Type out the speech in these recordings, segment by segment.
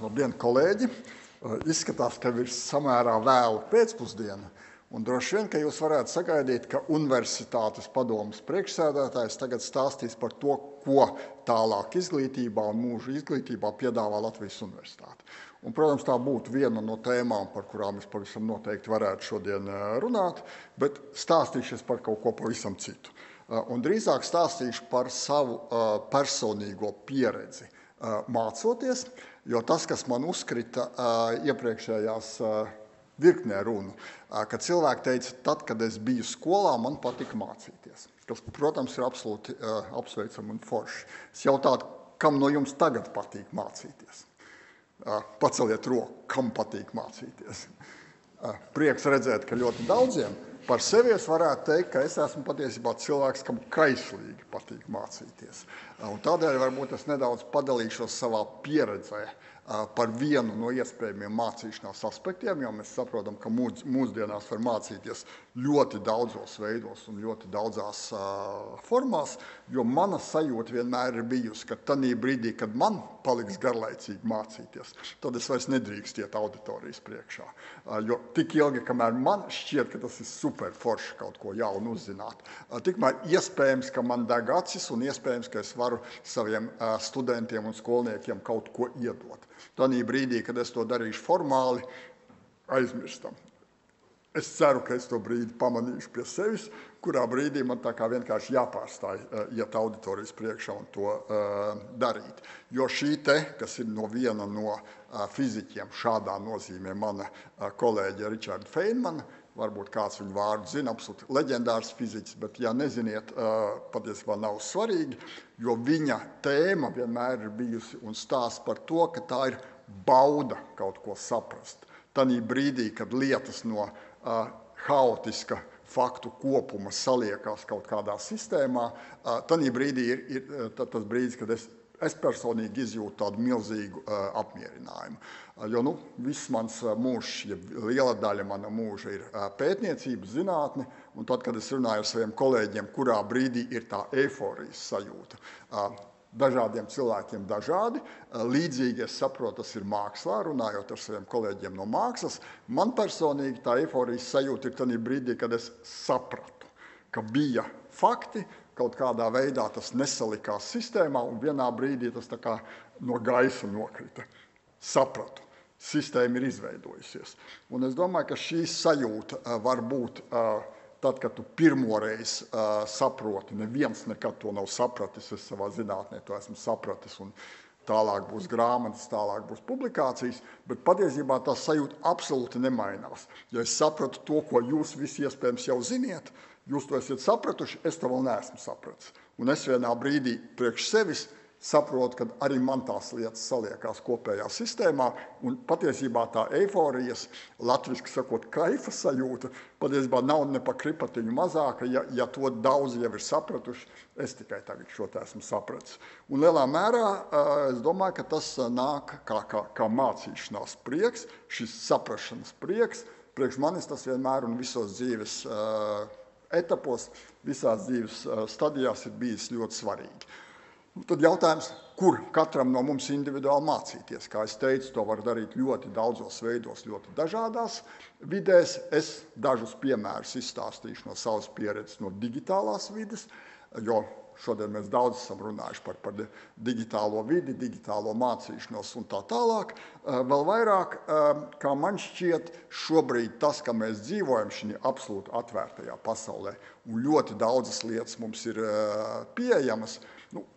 Labdien, kolēģi! Izskatās, ka ir samērā vēlu pēcpusdiena, un droši vien, ka jūs varētu sagaidīt, ka universitātes padomes priekšsēdētājs tagad stāstīs par to, ko tālāk izglītībā un mūža izglītībā piedāvā Latvijas universitāte. Un, protams, tā būtu viena no tēmām, par kurām es pavisam noteikti varētu šodien runāt, bet stāstīšu par kaut ko pavisam citu. Un drīzāk stāstīšu par savu personīgo pieredzi mācoties, jo tas, kas man uzkrita iepriekšējās virknē runu, kad cilvēki teica, tad, kad es biju skolā, man patika mācīties. Kas, protams, ir absolūti apsveicami un forši. Es jautātu, kam no jums tagad patīk mācīties? Paceliet roku, kam patīk mācīties. Prieks redzēt, ka ļoti daudziem. Par sevi es varētu teikt, ka es esmu patiesībā cilvēks, kam kaislīgi patīk mācīties. Un tādēļ varbūt es nedaudz padalīšos savā pieredzē par vienu no iespējamiem mācīšanās aspektiem, jo mēs saprotam, ka mūsdienās var mācīties ļoti daudzos veidos un ļoti daudzās formās, jo mana sajūta vienmēr ir bijusi, ka tanī brīdī, kad man paliks garlaicīgi mācīties, tad es vairs nedrīkst iet auditorijas priekšā. Jo tik ilgi, kamēr man šķiet, ka tas ir super forši kaut ko jaunu uzzināt, tikmēr iespējams, ka man deg acis un iespējams, ka es varu saviem studentiem un skolniekiem kaut ko iedot. Tanī brīdī, kad es to darīšu formāli, aizmirstam. Es ceru, ka es to brīdi pamanīšu pie sevis, kurā brīdī man tā kā vienkārši jāpārstāj iet auditorijas priekšā un to darīt. Jo šī te, kas ir no viena no fiziķiem, šādā nozīmē mana kolēģe Richarda Feynmana, varbūt kāds viņu vārdu zina, absolūti leģendārs fiziķis, bet ja neziniet, patiesībā nav svarīgi, jo viņa tēma vienmēr ir bijusi un stāsts par to, ka tā ir bauda kaut ko saprast. Tanī brīdī, kad lietas no haotiska faktu kopuma saliekās kaut kādā sistēmā, tanī brīdī ir tas brīdis, kad es personīgi izjūtu tādu milzīgu apmierinājumu. Jo viss mans mūžs, ja liela daļa mana mūža ir pētniecība, zinātne, un tad, kad es runāju ar saviem kolēģiem, kurā brīdī ir tā eiforijas sajūta. Dažādiem cilvēkiem dažādi, līdzīgi es saprotu, tas ir mākslā, runājot ar saviem kolēģiem no mākslas. Man personīgi tā eiforijas sajūta ir tanī brīdī, kad es sapratu, ka bija fakti, kaut kādā veidā tas nesalikās sistēmā, un vienā brīdī tas tā kā no gaisa nokrita. Sapratu, sistēma ir izveidojusies. Un es domāju, ka šī sajūta var būt tad, kad tu pirmoreiz saproti, neviens nekad to nav sapratis, es savā zinātnē to esmu sapratis, un tālāk būs grāmatas, tālāk būs publikācijas, bet patiesībā tā sajūta absolūti nemainās. Ja es sapratu to, ko jūs visi iespējams jau ziniet, jūs to esat sapratuši, es to vēl neesmu sapratis. Un es vienā brīdī priekš sevis saprotu, ka arī man tās lietas saliekās kopējā sistēmā, un patiesībā tā eiforijas, latviski sakot, kaifa sajūta, patiesībā nav ne pa kripatiņu mazāka, ja to daudzi jau ir sapratuši, es tikai tagad šo te esmu sapratis. Un lielā mērā es domāju, ka tas nāk kā mācīšanās prieks, šis saprašanas prieks, priekš manis tas vienmēr un visos dzīves etapos, visās dzīves stadijās ir bijis ļoti svarīgi. Tad jautājums, kur katram no mums individuāli mācīties? Kā es teicu, to var darīt ļoti daudzos veidos, ļoti dažādās vidēs. Es dažus piemērus izstāstīšu no savas pieredzes no digitālās vides, jo šodien mēs daudz esam runājuši par digitālo vidi, digitālo mācīšanos un tā tālāk. Vēl vairāk, kā man šķiet, šobrīd tas, ka mēs dzīvojam šī absolūti atvērtajā pasaulē, un ļoti daudzas lietas mums ir pieejamas,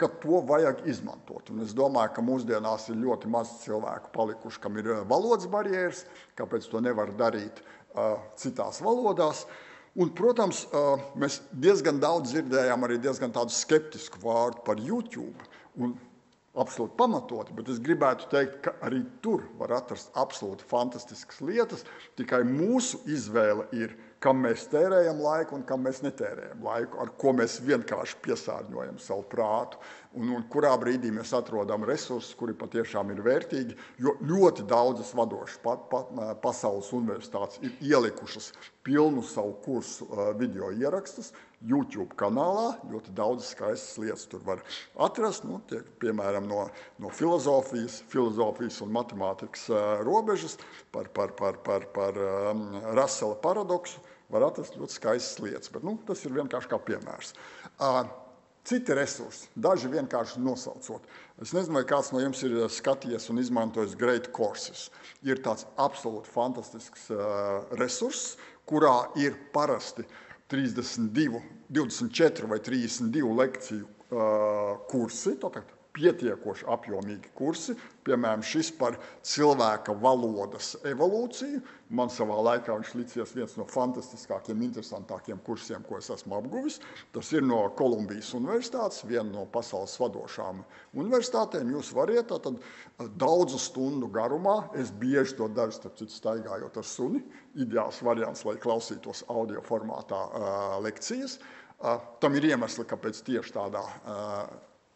ka to vajag izmantot. Un es domāju, ka mūsdienās ir ļoti maz cilvēku palikuši, kam ir valodas barjeras, kāpēc to nevar darīt citās valodās. Un, protams, mēs diezgan daudz dzirdējām arī diezgan tādu skeptisku vārdu par YouTube, un absolūti pamatoti, bet es gribētu teikt, ka arī tur var atrast absolūti fantastiskas lietas, tikai mūsu izvēle ir, kam mēs tērējam laiku un kam mēs netērējam laiku, ar ko mēs vienkārši piesārņojam savu prātu, un kurā brīdī mēs atrodam resursus, kuri patiešām ir vērtīgi, jo ļoti daudzas vadošas pasaules universitātes ir ielikušas pilnu savu kursu video ierakstus, YouTube kanālā. Ļoti daudz skaistas lietas tur var atrast. Piemēram, no filozofijas un matemātikas robežas par Rasela paradoksu var atrast ļoti skaistas lietas. Bet tas ir vienkārši kā piemērs. Citi resursi, daži vienkārši nosaucot. Es nezinu, vai kāds no jums ir skatījies un izmantojis Great Courses. Ir tāds absolūti fantastisks resurss, kurā ir parasti 32, 24 vai 32 lekciju kursi, tātad pietiekoši apjomīgi kursi, piemēram, šis par cilvēka valodas evolūciju. Man savā laikā viņš licies viens no fantastiskākiem, interesantākiem kursiem, ko es esmu apguvis. Tas ir no Kolumbijas universitātes, viena no pasaules vadošām universitātēm. Jūs variet tātad daudzu stundu garumā, es bieži to daru, starp citu, staigājot ar suni, ideāls variants, lai klausītos audio formātā lekcijas. Tam ir iemesli, kāpēc tieši tādā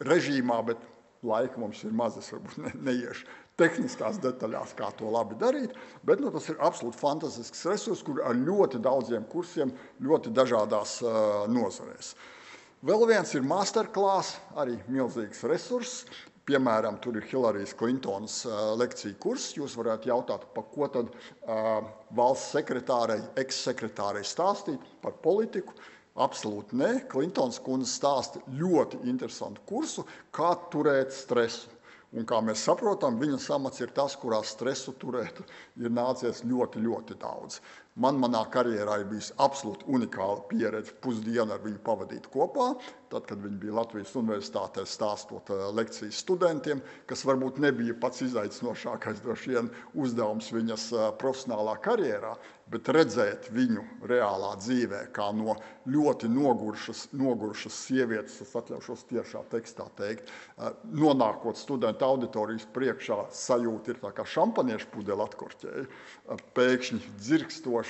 režīmā, bet laika mums ir maz, es varbūt neiešu tehniskās detaļās, kā to labi darīt, bet tas ir absolūti fantastisks resurs, kur ar ļoti daudziem kursiem, ļoti dažādās nozarēs. Vēl viens ir masterclass, arī milzīgs resurs. Piemēram, tur ir Hillarijas Klintonas lekciju kurs. Jūs varētu jautāt, par ko tad valsts sekretārei, ekssekretārei stāstīt par politiku. Absolūti nē. Klintons kundze stāsta ļoti interesantu kursu, kā turēt stresu. Un kā mēs saprotam, viņas amats ir tas, kurā stresu turēt ir nācies ļoti, ļoti daudz. Manā karjerā ir bijusi absolūti unikāla pieredze pusdienu ar viņu pavadīt kopā, tad, kad viņa bija Latvijas universitātē stāstot lekcijas studentiem, kas varbūt nebija pats izaicinošākais droši vien uzdevums viņas profesionālā karjerā, bet redzēt viņu reālā dzīvē, kā no ļoti nogurušas sievietes, es atļaušos tiešā tekstā teikt, nonākot studentu auditorijas priekšā, sajūta ir tā kā šampaniešu pudeli atkorķēja, pēkšņi dzirkstoša,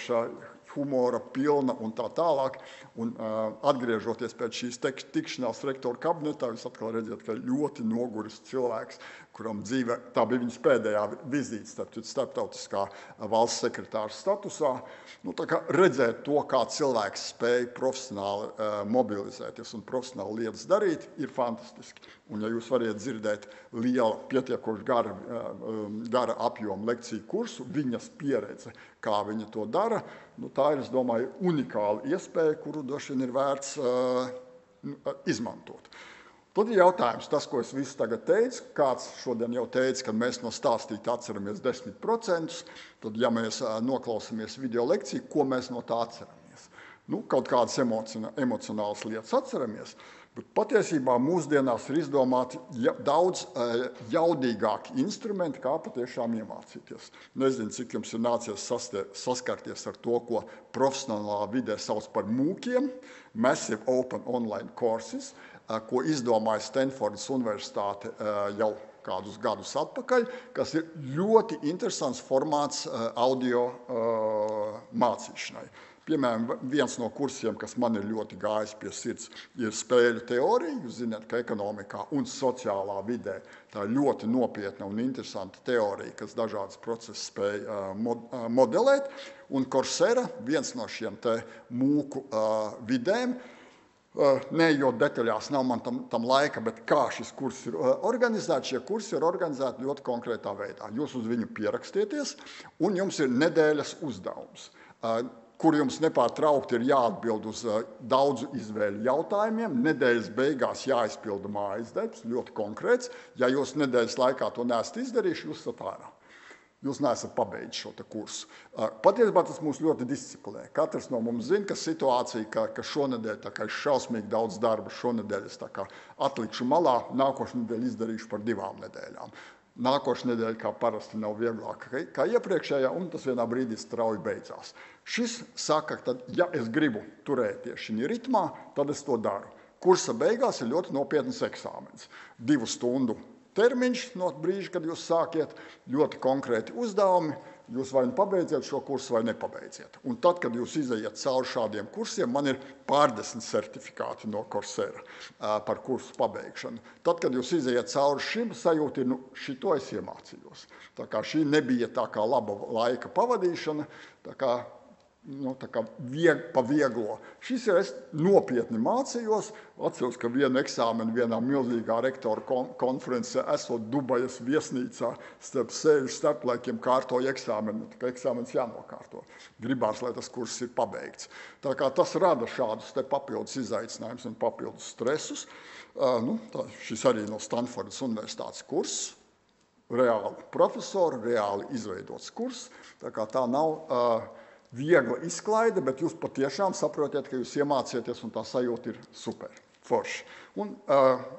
humora pilna un tā tālāk. Un atgriežoties pēc šīs tikšanās rektora kabinetā, jūs atkal redzat, ka ļoti noguris cilvēks, kuram dzīve, tā bija viņas pēdējā vizīte starptautiskā valsts sekretāra statusā. Tā kā redzēt to, kā cilvēks spēja profesionāli mobilizēties un profesionāli lietas darīt, ir fantastiski. Un ja jūs variet dzirdēt liela, pietiekoši gara apjoma lekciju kursu, viņas pieredze, kā viņa to dara, tā ir, es domāju, unikāla iespēja, kuru droši vien ir vērts izmantot. Tad ir jautājums, tas, ko es visu tagad teicu, kāds šodien jau teica, ka mēs no stāstīta atceramies 10%, tad, ja mēs noklausāmies video lekciju, ko mēs no tā atceramies? Kaut kādas emocionālas lietas atceramies, bet patiesībā mūsdienās ir izdomāti daudz jaudīgāki instrumenti, kā patiešām iemācīties. Nezinu, cik jums ir nācies saskarties ar to, ko profesionālā vidē sauc par MOOC-iem, Massive Open Online Courses, ko izdomāja Stanfordas universitāte jau kādus gadus atpakaļ, kas ir ļoti interesants formāts audio mācīšanai. Piemēram, viens no kursiem, kas man ir ļoti gājis pie sirds, ir spēļu teorija. Jūs zināt, ka ekonomikā un sociālā vidē tā ir ļoti nopietna un interesanta teorija, kas dažādas procesus spēja modelēt. Un Coursera, viens no šiem te mūku vidēm, neejot detaļās, nav man tam laika, bet kā šis kurs ir organizēts, šie kursi ir organizēti ļoti konkrētā veidā. Jūs uz viņu pierakstieties, un jums ir nedēļas uzdevums, kur jums nepārtraukti ir jāatbild uz daudzu izvēļu jautājumiem. Nedēļas beigās jāizpilda mājas darbs, ļoti konkrēts. Ja jūs nedēļas laikā to neesat izdarījuši, jūs esat ārā. Jūs neesat pabeidz šo kursu. Patiesībā tas mūs ļoti disciplinē. Katrs no mums zina, ka situācija, ka šonedēļ tā kā ir šausmīgi daudz darba, šonedēļ es tā kā atlikšu malā, nākošu nedēļu izdarīšu par 2 nedēļām. Nākošu nedēļu, kā parasti, nav vieglāk kā iepriekšējā, un tas vienā brīdī strauji beidzās. Šis saka, ka, ja es gribu turēties šī ritmā, tad es to daru. Kursa beigās ir ļoti nopietnas eksāmens. 2 stundu termiņš no brīža, kad jūs sākiet, ļoti konkrēti uzdevumi, jūs vai nu pabeidziet šo kursu vai nepabeidziet. Un tad, kad jūs izejat cauri šādiem kursiem, man ir pārdesmit certifikāti no Coursera par kursu pabeigšanu. Tad, kad jūs izejat cauri šim, sajūta ir, šito es iemācījos. Tā kā šī nebija tā kā laba laika pavadīšana, tā kā tā kā pa vieglo. Šis ir, es nopietni mācījos, atceros, ka vienu eksāmenu vienā milzīgā rektora konferencē, esot Dubajas viesnīcā, sēžu starplaikiem kārtoju eksāmenu, tā kā eksāmenis jānokārto. Gribās, lai tas kurs ir pabeigts. Tā kā tas rada šādus te papildus izaicinājumus un papildus stresus. Šis arī no Stanfordas universitātes kurs, reāli profesori, reāli izveidots kurs, tā kā tā nav viegla izklaide, bet jūs patiešām saprotiet, ka jūs iemācieties un tā sajūta ir super, forši. Un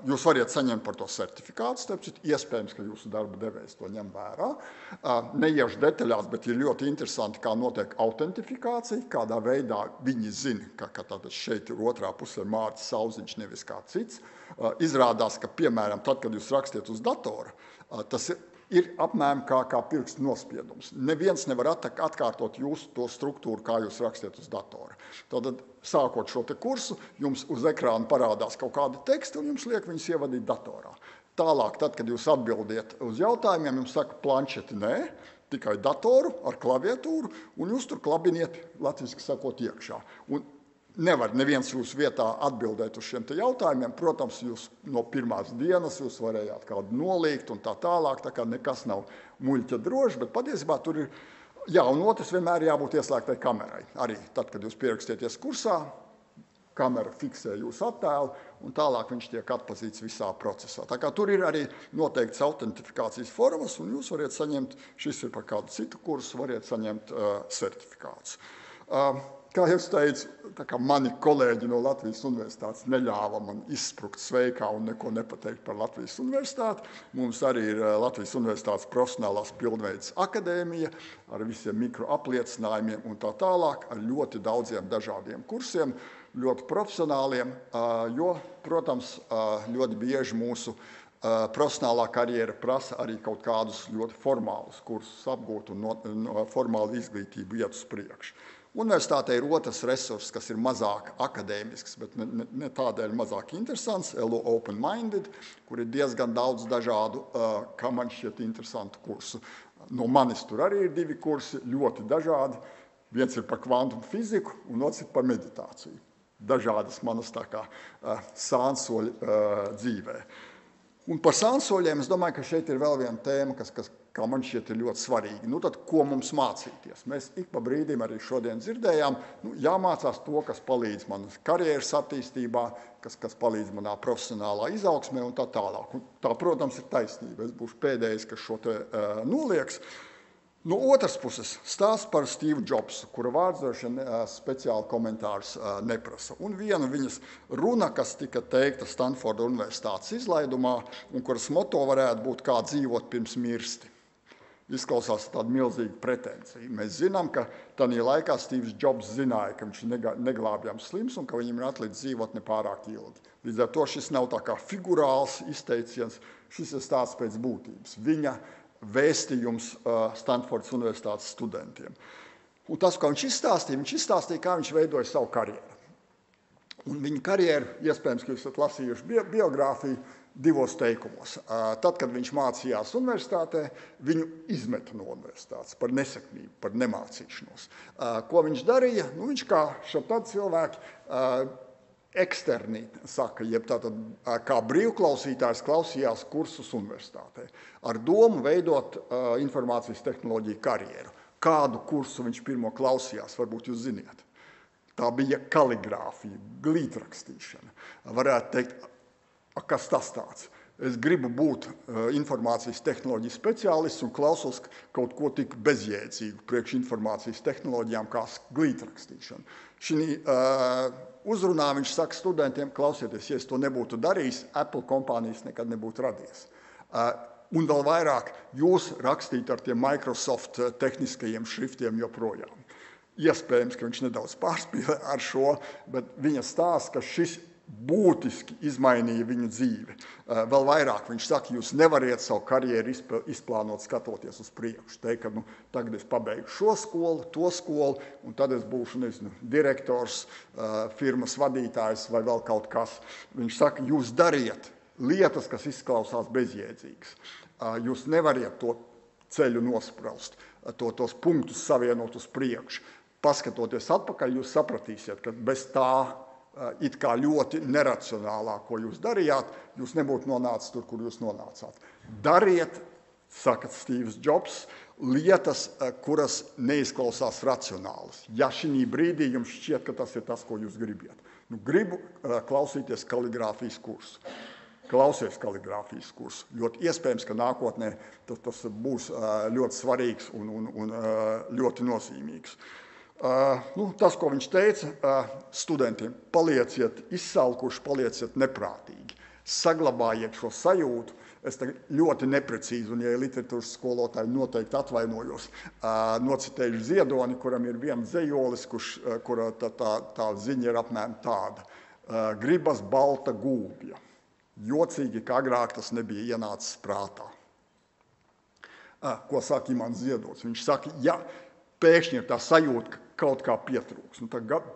jūs variet saņemt par to certifikātus, tāpēc iespējams, ka jūsu darba devējs to ņem vērā. Neiešu detaļās, bet ir ļoti interesanti, kā notiek autentifikācija, kādā veidā viņi zina, ka tātad šeit ir otrā pusē Mārcis Sauziņš, nevis kā cits. Izrādās, ka, piemēram, tad, kad jūs rakstiet uz datora, tas ir apmēram kā pirkstu nospiedums. Neviens nevar atkārtot jūsu to struktūru, kā jūs rakstiet uz datora. Tātad, sākot šo te kursu, jums uz ekrāna parādās kaut kādi teksti, un jums liek viņus ievadīt datorā. Tālāk, tad, kad jūs atbildiet uz jautājumiem, jums saka planšeti nē, tikai datoru ar klaviatūru, un jūs tur klabiniet, latviski sakot, iekšā. Un nevar neviens jūsu vietā atbildēt uz šiem te jautājumiem. Protams, jūs no pirmās dienas jūs varējāt kādu noliegt un tā tālāk, tā kā nekas nav muļķa droši, bet patiesībā tur ir, un otrs vienmēr jābūt ieslēgtai kamerai. Arī tad, kad jūs pierakstieties kursā, kamera fiksē jūsu attēlu un tālāk viņš tiek atpazīts visā procesā. Tā kā tur ir arī noteikts autentifikācijas formas un jūs variet saņemt, šis ir par kādu citu kursu, variet saņemt certifikātus. Kā jau es teicu, tā kā mani kolēģi no Latvijas universitātes neļāva man izsprukt sveikā un neko nepateikt par Latvijas universitāti. Mums arī ir Latvijas universitātes profesionālās pilnveidas akadēmija ar visiem mikroapliecinājumiem un tā tālāk, ar ļoti daudziem dažādiem kursiem, ļoti profesionāliem, jo, protams, ļoti bieži mūsu profesionālā karjera prasa arī kaut kādus ļoti formālus kursus apgūt un formālu izglītību iet uz priekšu. Universitātē ir otrs resurs, kas ir mazāk akadēmisks, bet ne tādēļ mazāk interesants, LO Open Minded, kur ir diezgan daudz dažādu, kā man šķiet interesantu kursu. No manis tur arī ir 2 kursi, ļoti dažādi. Viens ir par kvantumu fiziku un otrs ir par meditāciju. Dažādas manas tā kā sānsoļi dzīvē. Un par sānsoļiem es domāju, ka šeit ir vēl viena tēma, kas kā man šķiet ir ļoti svarīgi. Tad, ko mums mācīties? Mēs ik pa brīdim arī šodien dzirdējām, jāmācās to, kas palīdz manas karjeras attīstībā, kas palīdz manā profesionālā izaugsmē un tā tālāk. Un tā, protams, ir taisnība. Es būšu pēdējais, kas šo te nolieks. No otras puses, stāsts par Steve Jobsu, kura vārds speciāli komentārus neprasa. Un viena viņas runa, kas tika teikta Stanforda universitātes izlaidumā, un kuras moto varētu būt kā dzīvot pirms mirsti. Izklausās tāda milzīga pretenzija. Mēs zinām, ka tādā laikā Steve Jobs zināja, ka viņš ir neglābjams slims un ka viņam ir atlicis dzīvot nepārāk ilgi. Līdz ar to šis nav tā kā figurāls izteiciens, šis ir stāsts pēc būtības. Viņa vēstījums Stanfordas universitātes studentiem. Un tas, ko viņš izstāstīja, kā viņš veidoja savu karjeru. Un viņa karjeru, iespējams, ka jūs esat lasījuši biogrāfiju, 2 teikumos. Tad, kad viņš mācījās universitātē, viņu izmeta no universitātes par nesekmību, par nemācīšanos. Ko viņš darīja? Viņš kā šādi cilvēki eksterni saka, jeb tātad kā brīvklausītājs klausījās kursus universitātē, ar domu veidot informācijas tehnoloģiju karjeru. Kādu kursu viņš pirmo klausījās, varbūt jūs ziniet. Tā bija kaligrāfija, glītrakstīšana. Varētu teikt, kas tas tāds? Es gribu būt informācijas tehnoloģiju speciālists un klausos kaut ko tik bezjēdzīgu priekš informācijas tehnoloģijām kā glītrakstīšana. Šī uzrunā viņš saka studentiem, klausieties, ja es to nebūtu darījis, Apple kompānijas nekad nebūtu radies. Un vēl vairāk jūs rakstītu ar tiem Microsoft tehniskajiem šriftiem joprojām. Iespējams, ka viņš nedaudz pārspīlē ar šo, bet viņa stāsta, ka šis būtiski izmainīja viņu dzīvi. Vēl vairāk viņš saka, jūs nevariet savu karjeru izplānot skatoties uz priekšu. Teikt, ka tagad es pabeigšu šo skolu, to skolu, un tad es būšu, direktors, firmas vadītājs vai vēl kaut kas. Viņš saka, jūs dariet lietas, kas izklausās bezjēdzīgas. Jūs nevariet to ceļu nospraust, tos punktus savienot uz priekšu. paskatoties atpakaļ, jūs sapratīsiet, ka bez tā it kā ļoti neracionālā, ko jūs darījāt, jūs nebūtu nonācis tur, kur jūs nonācāt. Dariet, saka Stīvs Džobs, lietas, kuras neizklausās racionālas. Ja šī brīdī jums šķiet, ka tas ir tas, ko jūs gribat. Gribu klausīties kaligrāfijas kursu. Klausies kaligrāfijas kursu. Ļoti iespējams, ka nākotnē tas būs ļoti svarīgs un ļoti nozīmīgs. Tas, ko viņš teica, studentiem, palieciet izsalkuši, palieciet neprātīgi. Saglabājiet šo sajūtu. Es ļoti neprecīzi, un ja literatūras skolotāji noteikti atvainojos, nocitējuši Ziedoni, kuram ir viens zejolis, kura tā ziņa ir apmēram tāda. Gribas balta gūbja. Jocīgi, ka agrāk tas nebija ienācis prātā. Ko saka Imants Ziedonis? Viņš saka, ja pēkšņi ir tā sajūta, ka kaut kā pietrūkst,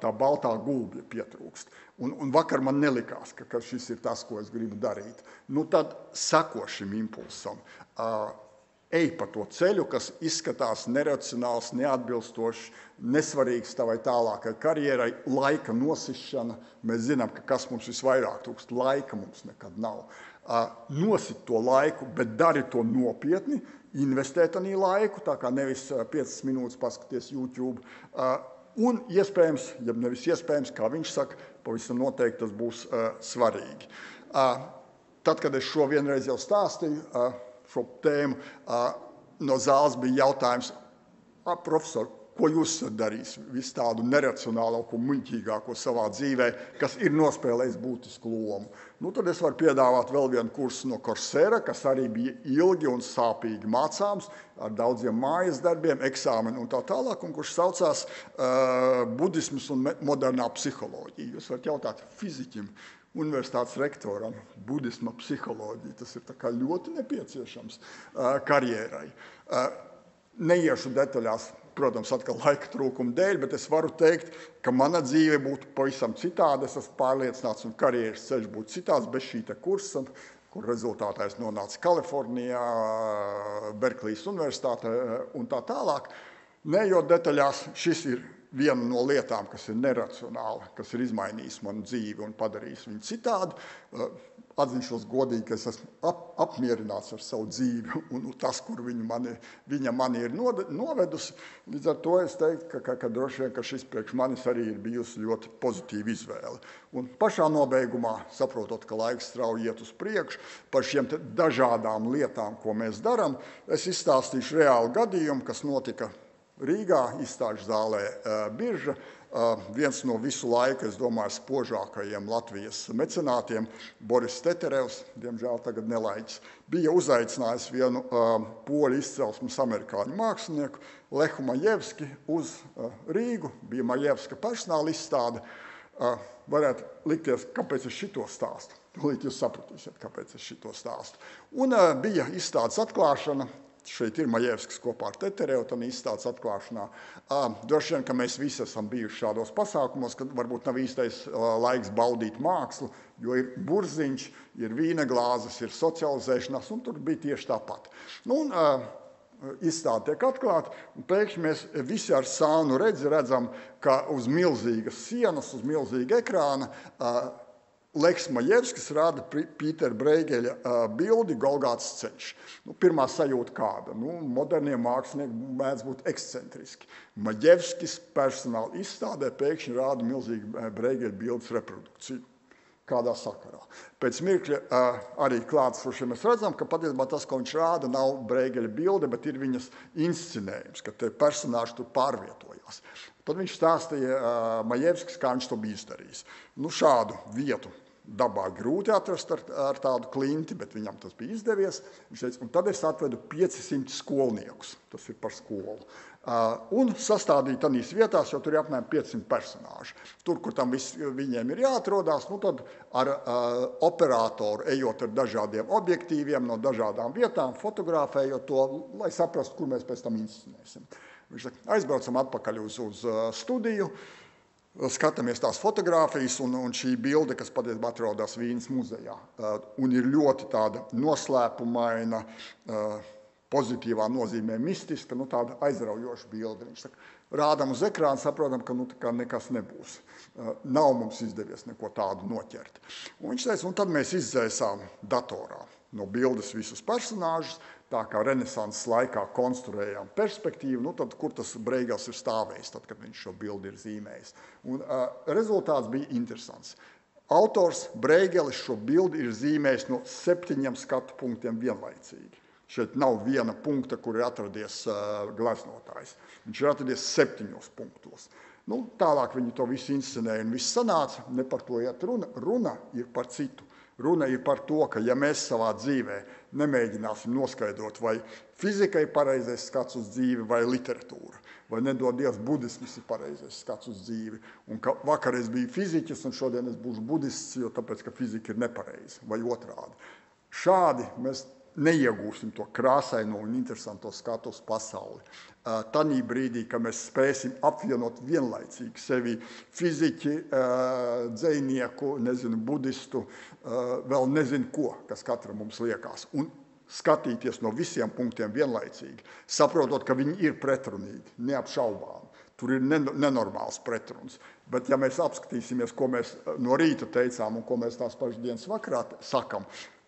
tā baltā gūbja pietrūkst. Un vakar man nelikās, ka šis ir tas, ko es gribu darīt. Tad sako šim impulsam. Ej pa to ceļu, kas izskatās neracionāls, neatbilstošs, nesvarīgs tavai tālākai karjerai, laika nosišana. Mēs zinām, ka kas mums visvairāk trūkst, laika mums nekad nav. Nosit to laiku, bet dari to nopietni, investēt anī laiku, tā kā nevis 5 minūtes paskaties YouTube. Un iespējams, ja nevis iespējams, kā viņš saka, pavisam noteikti tas būs svarīgi. Tad, kad es šo vienreiz jau stāstīju, šo tēmu, no zāles bija jautājums, profesor, ko jūs esat darījis visu tādu neracionālāko, muļķīgāko savā dzīvē, kas ir nospēlējis būtisku lomu. Tad es varu piedāvāt vēl vienu kursu no Coursera, kas arī bija ilgi un sāpīgi mācāms, ar daudziem mājas darbiem, eksāmeni un tā tālāk, un kurš saucās budisms un modernā psiholoģija. Jūs varat jautāt fiziķim, universitātes rektoram, budisma psiholoģija. Tas ir tā kā ļoti nepieciešams karjerai. Neiešu detaļās, protams, atkal laika trūkuma dēļ, bet es varu teikt, ka mana dzīve būtu pavisam citāda, es esmu pārliecināts, un karjeras ceļš būtu citāds bez šī kursa, kur rezultātā es nonācu Kalifornijā, Berklijas universitātē un tā tālāk. Neejot detaļās, šis ir viena no lietām, kas ir neracionāla, kas ir izmainījis manu dzīvi un padarījis viņu citādu. Atzīšos godīgi, ka es esmu apmierināts ar savu dzīvi un tas, kur viņa mani ir novedusi. Līdz ar to es teiktu, ka droši vien, ka šis priekš manis arī ir bijusi ļoti pozitīva izvēle. Un pašā nobeigumā, saprotot, ka laiks strauji iet uz priekšu, par šiem dažādām lietām, ko mēs darām, es izstāstīšu reālu gadījumu, kas notika Rīgā, izstāžu zālē Birža. Viens no visu laiku, es domāju, spožākajiem Latvijas mecenātiem, Boris Teterevs, diemžēl tagad nelaiķis, bija uzaicinājis vienu poļu izcelsmes amerikāņu mākslinieku, Lehu Majevski, uz Rīgu. Bija Majevska personāla izstāde. Varētu likties, kāpēc es šito stāstu. Tūlīt jūs sapratīsiet, kāpēc es šito stāstu. Un bija izstādes atklāšana. Šeit ir Majevskis kopā ar Teterevu, un izstādes atklāšanā. Droši vien, ka mēs visi esam bijuši šādos pasākumos, kad varbūt nav īstais laiks baudīt mākslu, jo ir burziņš, ir vīneglāzes, ir socializēšanās, un tur bija tieši tāpat. Izstāde tiek atklāta, un pēkšņi mēs visi ar sānu redzam, ka uz milzīgas sienas, uz milzīga ekrāna Leks Majevskis rāda Pītera Breigeļa bildi Golgātas ceļš. Pirmā sajūta kāda? Modernie mākslinieki mēdz būt ekscentriski. Majevskis personāla izstādē pēkšņi rāda milzīgu Breigeļa bildes reprodukciju. Kādā sakarā. Pēc mirkļa arī klātsošiem mēs redzam, ka patiesībā tas, ko viņš rāda, nav Breigeļa bilde, bet ir viņas inscenējums, ka te personāži tur pārvietojās. Tad viņš stāstīja Majevskis, kā viņš to bija izdarījis. Šādu vietu dabā grūti atrast ar tādu klinti, bet viņam tas bija izdevies. Viņš teica, un tad es atvedu 500 skolniekus, tas ir par skolu, un sastādīju tādīs vietās, jo tur ir apmēram 500 personāži. Tur, kur tam viņiem ir jāatrodās, tad ar operatoru ejot ar dažādiem objektīviem no dažādām vietām, fotografējot to, lai saprastu, kur mēs pēc tam inscenēsim. Viņš saka, aizbraucam atpakaļ uz studiju, skatāmies tās fotogrāfijas un šī bilde, kas patiesībā atrodas Vīnes muzejā. Un ir ļoti tāda noslēpumaina, pozitīvā nozīmē mistiska, tāda aizraujoša bilde. Viņš saka, Rādam uz ekrāna, saprotam, ka tā kā nekas nebūs. Nav mums izdevies neko tādu noķert. Un viņš teica, un tad mēs izdzēsām datorā no bildes visus personāžus, tā kā renesanses laikā konstruējām perspektīvu, tad kur tas Breigels ir stāvējis, tad, kad viņš šo bildi ir zīmējis. Un rezultāts bija interesants. Autors Breigelis šo bildi ir zīmējis no 7 skatu punktiem vienlaicīgi. Šeit nav viena punkta, kur ir atradies gleznotājs. Viņš ir atradies 7 punktos. Tālāk viņi to visu inscenēja un viss sanāca, ne par to iet runa. Runa ir par citu. Runa ir par to, ka ja mēs savā dzīvē nemēģināsim noskaidrot, vai fizika ir pareizais skats uz dzīvi vai literatūra, vai nedod Dievs budisms ir pareizais skats uz dzīvi, un ka vakar es biju fiziķis un šodien es būšu budists, jo tāpēc, ka fizika ir nepareiza, vai otrādi. Šādi mēs neiegūsim to krāsaino un interesanto skatu uz pasauli. Tanī brīdī, ka mēs spēsim apvienot vienlaicīgi sevi fiziķi, dzejnieku, budistu, vēl nezinu ko, kas katram mums liekas. Un skatīties no visiem punktiem vienlaicīgi, saprotot, ka viņi ir pretrunīgi, neapšaubām. Tur ir nenormāls pretruns. Bet ja mēs apskatīsimies, ko mēs no rīta teicām un ko mēs tās pašas dienas vakarā sakam,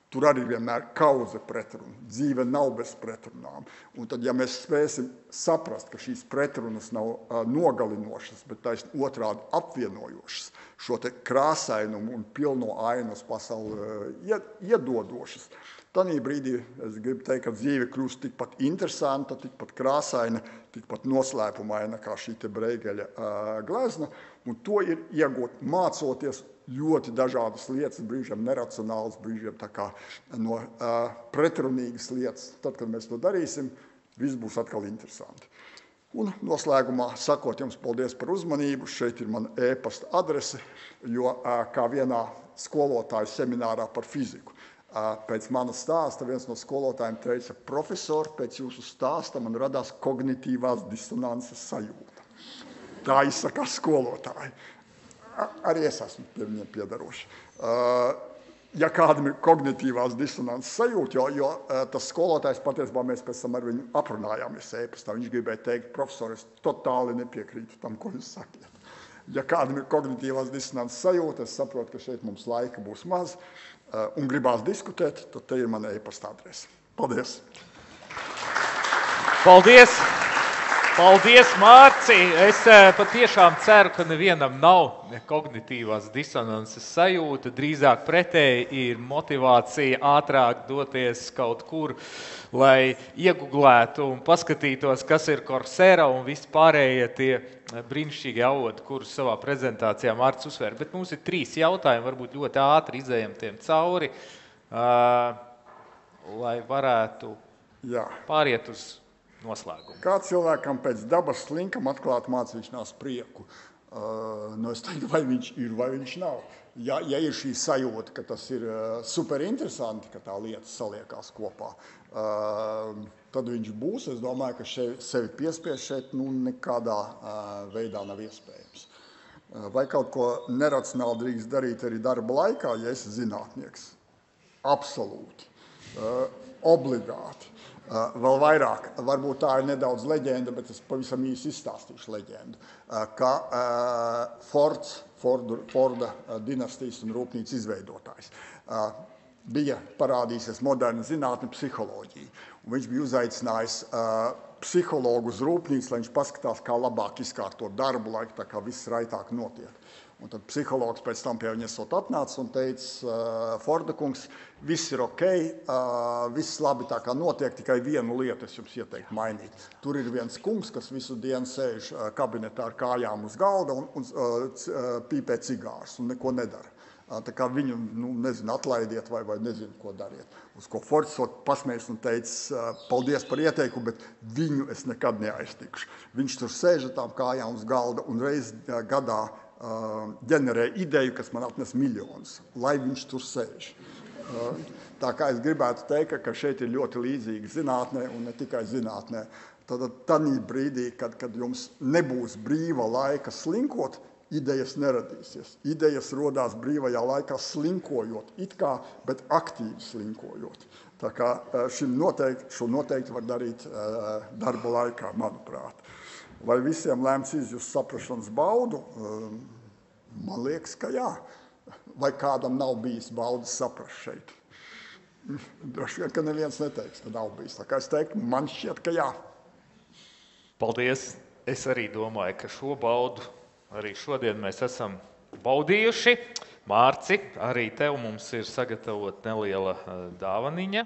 tur arī vienmēr kauze pretruna. Dzīve nav bez pretrunām. Un tad, ja mēs spēsim saprast, ka šīs pretrunas nav nogalinošas, bet taisn otrādi apvienojošas, šo te krāsainumu un pilno ainu uz pasauli iedodošas, tanī brīdī es gribu teikt, ka dzīve kļūst tikpat interesanta, tikpat krāsaina, tikpat noslēpumaina kā šī te Breigeļa glezna, un to ir iegūt mācoties ļoti dažādas lietas, brīžiem neracionālas, brīžiem tā kā no pretrunīgas lietas. Tad, kad mēs to darīsim, viss būs atkal interesanti. Un noslēgumā sakot jums paldies par uzmanību, šeit ir mana e-pasta adrese, jo kā vienā skolotāju seminārā par fiziku, pēc mana stāsta viens no skolotājiem teica, profesor, pēc jūsu stāsta man radās kognitīvās disonances sajūta. Tā izsakās skolotāji. Arī es esmu pie viņiem piedaroši. Ja kādam ir kognitīvās disonances sajūta, jo tas skolotājs patiesībā mēs pēc tam ar viņu aprunājāmies e-pastā. Viņš gribēja teikt, profesor, es totāli nepiekrītu tam, ko jūs sakiet. Ja kādam ir kognitīvās disonances sajūta, es saprotu, ka šeit mums laika būs maz un gribās diskutēt, tad te ir mana e-pasta adrese. Paldies! Paldies! Paldies, Mārci! Es patiešām ceru, ka nevienam nav kognitīvās disonances sajūta, drīzāk pretēji ir motivācija ātrāk doties kaut kur, lai ieguglētu un paskatītos, kas ir Coursera un vispārējie tie brīnišķīgi avoti, kurus savā prezentācijā Mārcis uzsver. Bet mums ir 3 jautājumi, varbūt ļoti ātri izējam tiem cauri, lai varētu pāriet uz noslēgumu. Kā cilvēkam pēc dabas slinkam atklāt mācīšanās prieku? Es teiktu, vai viņš ir, vai viņš nav. Ja ir šī sajūta, ka tas ir super interesanti, ka tā lieta saliekās kopā, tad viņš būs. Es domāju, ka sevi piespiest šeit nekādā veidā nav iespējams. Vai kaut ko neracionāli drīkst darīt arī darba laikā, ja esi zinātnieks? Absolūti. Obligāti. Vēl vairāk, varbūt tā ir nedaudz leģenda, bet es pavisam īsi izstāstīšu leģendu, ka Forda dinastijas un rūpnīcas izveidotājs bija parādīsies moderna zinātne psiholoģija. Un viņš bija uzaicinājis psihologu uz rūpnīcu, lai viņš paskatās, kā labāk izkārtot darbu, lai tā kā viss raitāk notiek. Un tad psihologs pēc tam pie viņa esot atnācis un teica, Forda kungs, viss ir ok, viss labi tā kā notiek, tikai vienu lietu es jums ieteiktu mainīt. Tur ir viens kungs, kas visu dienu sēž kabinetā ar kājām uz galda un pīpē cigārus un neko nedara. Tā kā viņu, atlaidiet vai nezinu, ko dariet. Uz ko Fords pasmējis un teica, paldies par ieteikumu, bet viņu es nekad neaiztikšu. Viņš tur sēž ar tām kājām uz galda un reiz gadā ģenerē ideju, kas man atnes miljonus, lai viņš tur sēž. Tā kā es gribētu teikt, ka šeit ir ļoti līdzīgi zinātnē un ne tikai zinātnē. Tad tanī brīdī, kad jums nebūs brīva laika slinkot, idejas neradīsies. Idejas rodās brīvajā laikā slinkojot, it kā, bet aktīvi slinkojot. Tā kā šo noteikti var darīt darba laikā, manuprāt. Vai visiem lēms izjust saprašanas baudu? Man liekas, ka jā. Vai kādam nav bijis baudas saprast šeit? Droši vien, ka neviens neteiks, ka nav bijis. Tā kā es teiktu, man šķiet, ka jā. Paldies! Es arī domāju, ka šo baudu arī šodien mēs esam baudījuši. Mārci, arī tev mums ir sagatavota neliela dāvaniņa.